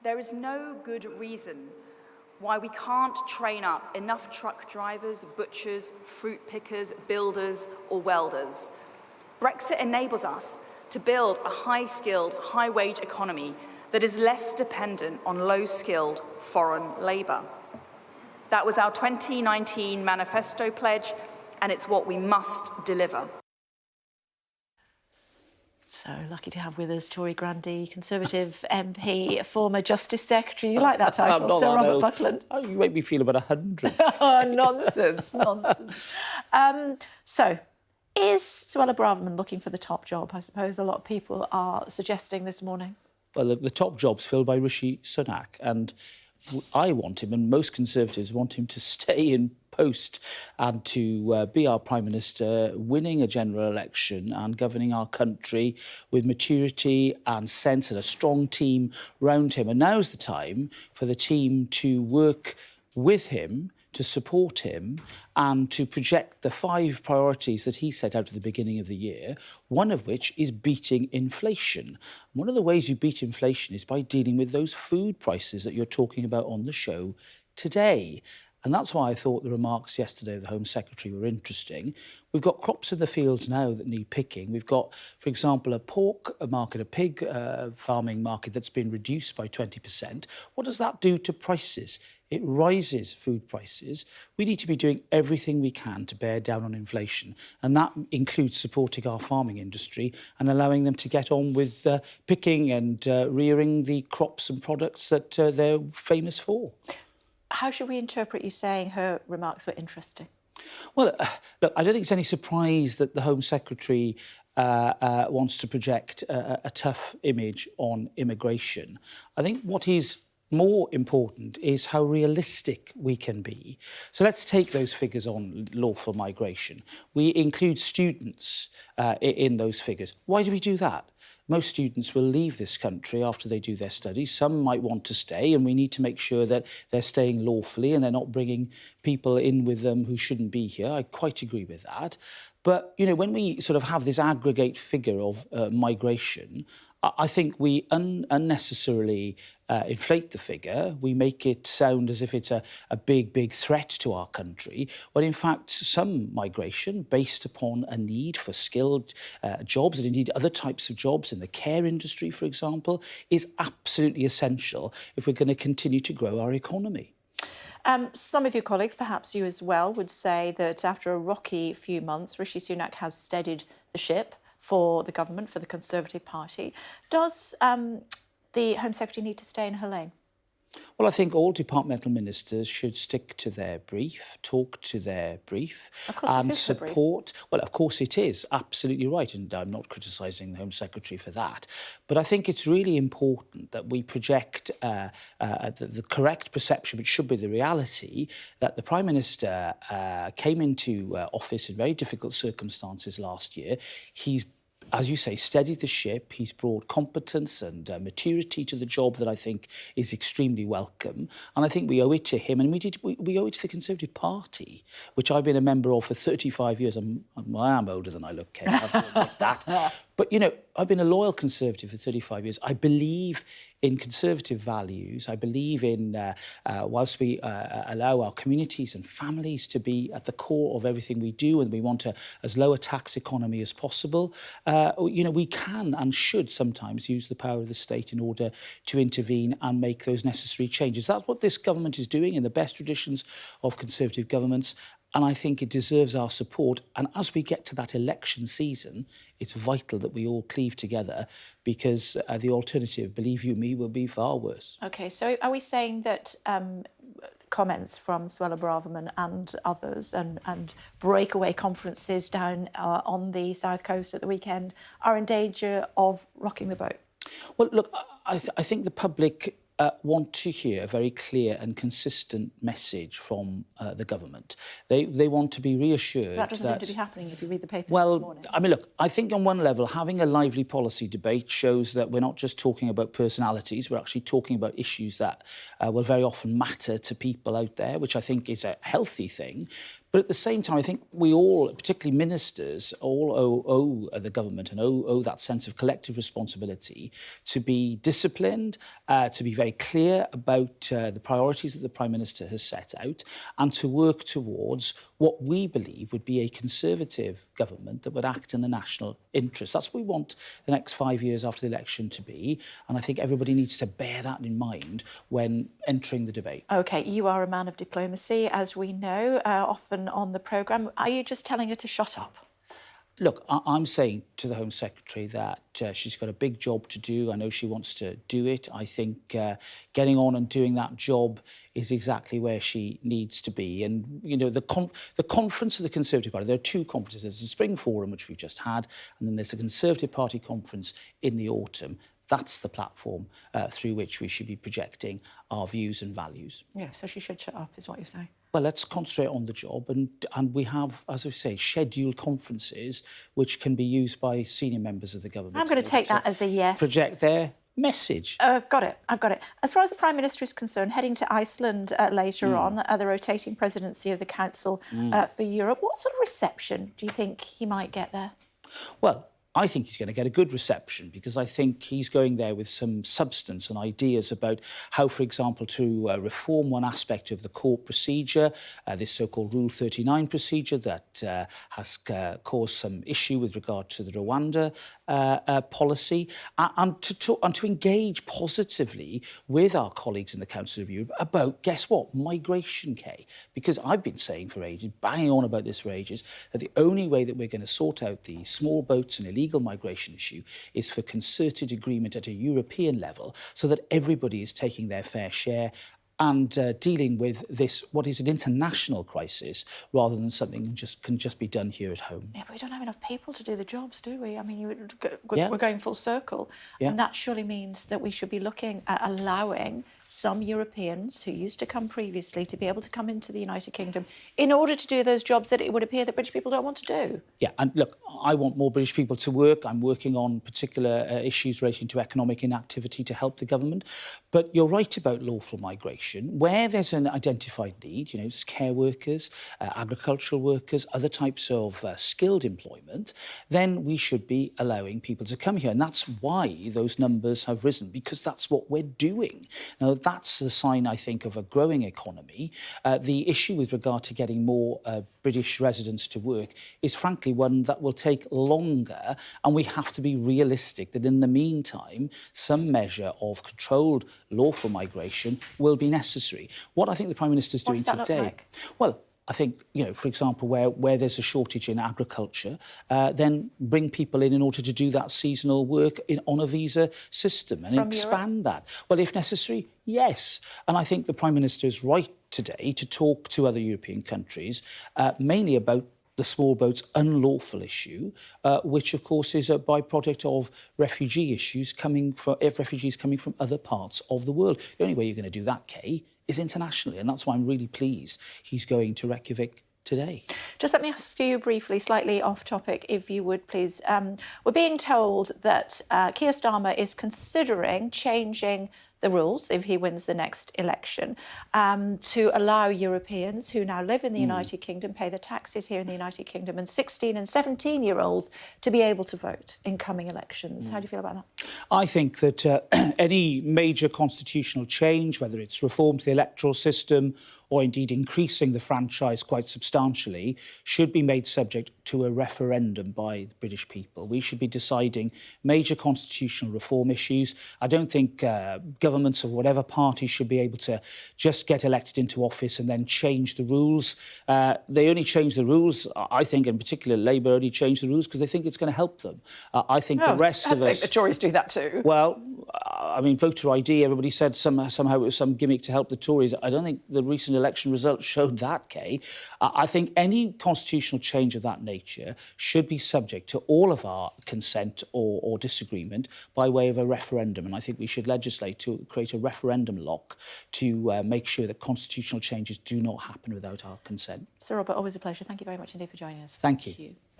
there is no good reason why we can't train up enough truck drivers, butchers, fruit pickers, builders, or welders. Brexit enables us to build a high-skilled, high-wage economy that is less dependent on low-skilled foreign labour. That was our 2019 manifesto pledge, and it's what we must deliver. So lucky to have with us Tory grandee, Conservative MP, former Justice Secretary. You like that title, Sir Robert Buckland? Oh, you make me feel about 100. Oh, nonsense, nonsense. So, is Suella Braverman looking for the top job? I suppose a lot of people are suggesting this morning. Well, the top job's filled by Rishi Sunak, and I want him, and most Conservatives want him to stay in post and to be our Prime Minister, winning a general election and governing our country with maturity and sense and a strong team round him. And now's the time for the team to work with him, to support him and to project the 5 priorities that he set out at the beginning of the year, one of which is beating inflation. One of the ways you beat inflation is by dealing with those food prices that you're talking about on the show today. And that's why I thought the remarks yesterday of the Home Secretary were interesting. We've got crops in the fields now that need picking. We've got, for example, a pork market, a pig farming market that's been reduced by 20%. What does that do to prices? It rises food prices. We need to be doing everything we can to bear down on inflation. And that includes supporting our farming industry and allowing them to get on with picking and rearing the crops and products that they're famous for. How should we interpret you saying her remarks were interesting? Well, look, I don't think it's any surprise that the Home Secretary wants to project a tough image on immigration. I think what is more important is how realistic we can be. So let's take those figures on lawful migration. We include students in those figures. Why do we do that? Most students will leave this country after they do their studies. Some might want to stay, and we need to make sure that they're staying lawfully and they're not bringing people in with them who shouldn't be here. I quite agree with that. But, you know, when we sort of have this aggregate figure of migration, I think we unnecessarily inflate the figure. We make it sound as if it's a big, big threat to our country, when in fact some migration based upon a need for skilled jobs and indeed other types of jobs in the care industry, for example, is absolutely essential if we're going to continue to grow our economy. Some of your colleagues, perhaps you as well, would say that after a rocky few months, Rishi Sunak has steadied the ship for the government, for the Conservative Party. Does the Home Secretary need to stay in her lane? Well, I think all departmental ministers should stick to their brief, talk to their brief and support. Well, of course it is, absolutely right, and I'm not criticising the Home Secretary for that. But I think it's really important that we project the correct perception, which should be the reality, that the Prime Minister came into office in very difficult circumstances last year. He's, as you say, steadied the ship. He's brought competence and maturity to the job that I think is extremely welcome. And I think we owe it to him, and we owe it to the Conservative Party, which I've been a member of for 35 years. I am older than I look, Kate, I have to admit that. But, you know, I've been a loyal Conservative for 35 years. I believe in Conservative values. I believe in, whilst we allow our communities and families to be at the core of everything we do, and we want as low a tax economy as possible, you know, we can and should sometimes use the power of the state in order to intervene and make those necessary changes. That's what this government is doing in the best traditions of Conservative governments. And I think it deserves our support. And as we get to that election season, it's vital that we all cleave together, because the alternative, believe you me, will be far worse. OK, so are we saying that comments from Suella Braverman and others and breakaway conferences down on the South Coast at the weekend are in danger of rocking the boat? Well, look, I think the public want to hear a very clear and consistent message from the government. They want to be reassured that doesn't seem to be happening if you read the papers this morning. I mean, look, I think on one level, having a lively policy debate shows that we're not just talking about personalities, we're actually talking about issues that will very often matter to people out there, which I think is a healthy thing. But at the same time, I think we all, particularly ministers, all owe the government and owe that sense of collective responsibility to be disciplined, to be very clear about the priorities that the Prime Minister has set out, and to work towards what we believe would be a Conservative government that would act in the national interest. That's what we want the next 5 years after the election to be, and I think everybody needs to bear that in mind when entering the debate. OK, you are a man of diplomacy, as we know, often on the programme. Are you just telling her to shut up? Look, I'm saying to the Home Secretary that she's got a big job to do. I know she wants to do it. I think getting on and doing that job is exactly where she needs to be. And, you know, the conference of the Conservative Party, there are two conferences. There's the Spring Forum, which we've just had, and then there's the Conservative Party conference in the autumn. That's the platform through which we should be projecting our views and values. Yeah, so she should shut up, is what you're saying. Well, let's concentrate on the job, and we have, as I say, scheduled conferences which can be used by senior members of the government. I'm going to take that as a yes. Project their message. Got it. I've got it. As far as the Prime Minister is concerned, heading to Iceland later on, the rotating presidency of the Council for Europe, what sort of reception do you think he might get there? Well, I think he's going to get a good reception because I think he's going there with some substance and ideas about how, for example, to reform one aspect of the court procedure, this so-called Rule 39 procedure that has caused some issue with regard to the Rwanda policy, and to engage positively with our colleagues in the Council of Europe about, guess what, migration, Kay. Because I've been saying for ages, banging on about this for ages, that the only way that we're going to sort out the small boats and illegal migration issue is for concerted agreement at a European level so that everybody is taking their fair share and dealing with this, what is an international crisis, rather than something that can just be done here at home. Yeah, but we don't have enough people to do the jobs, do we? I mean, we're going full circle. Yeah. And that surely means that we should be looking at allowing some Europeans who used to come previously to be able to come into the United Kingdom in order to do those jobs that it would appear that British people don't want to do. Yeah, and look, I want more British people to work. I'm working on particular issues relating to economic inactivity to help the government. But you're right about lawful migration. Where there's an identified need, you know, care workers, agricultural workers, other types of skilled employment, then we should be allowing people to come here. And that's why those numbers have risen, because that's what we're doing. Now, that's a sign, I think, of a growing economy. The issue with regard to getting more British residents to work is, frankly, one that will take longer, and we have to be realistic that in the meantime, some measure of controlled lawful migration will be necessary. What I think the Prime Minister is doing today... What does that look like? Well, I think, you know, for example, where there's a shortage in agriculture, then bring people in order to do that seasonal work on a visa system and expand that. Well, if necessary, yes. And I think the Prime Minister is right today to talk to other European countries, mainly about the small boats unlawful issue, which, of course, is a byproduct of refugee issues refugees coming from other parts of the world. The only way you're going to do that, Kay, is internationally, and that's why I'm really pleased he's going to Reykjavik today. Just let me ask you briefly, slightly off topic, if you would please. We're being told that Keir Starmer is considering changing the rules if he wins the next election to allow Europeans who now live in the United Kingdom, pay the taxes here in the United Kingdom, and 16 and 17-year-olds to be able to vote in coming elections. How do you feel about that? I think that any major constitutional change, whether it's reform to the electoral system or indeed increasing the franchise quite substantially, should be made subject to a referendum by the British people. We should be deciding major constitutional reform issues. I don't think governments of whatever party should be able to just get elected into office and then change the rules. They only change the rules, I think, in particular Labour only change the rules because they think it's going to help them. I think the rest of us... I think the Tories do that too. Well, I mean, voter ID, everybody said somehow it was some gimmick to help the Tories. I don't think the recent election results showed that, Kay. I think any constitutional change of that nature should be subject to all of our consent or disagreement by way of a referendum. And I think we should legislate to create a referendum lock to make sure that constitutional changes do not happen without our consent. Sir Robert, always a pleasure. Thank you very much indeed for joining us. Thank you.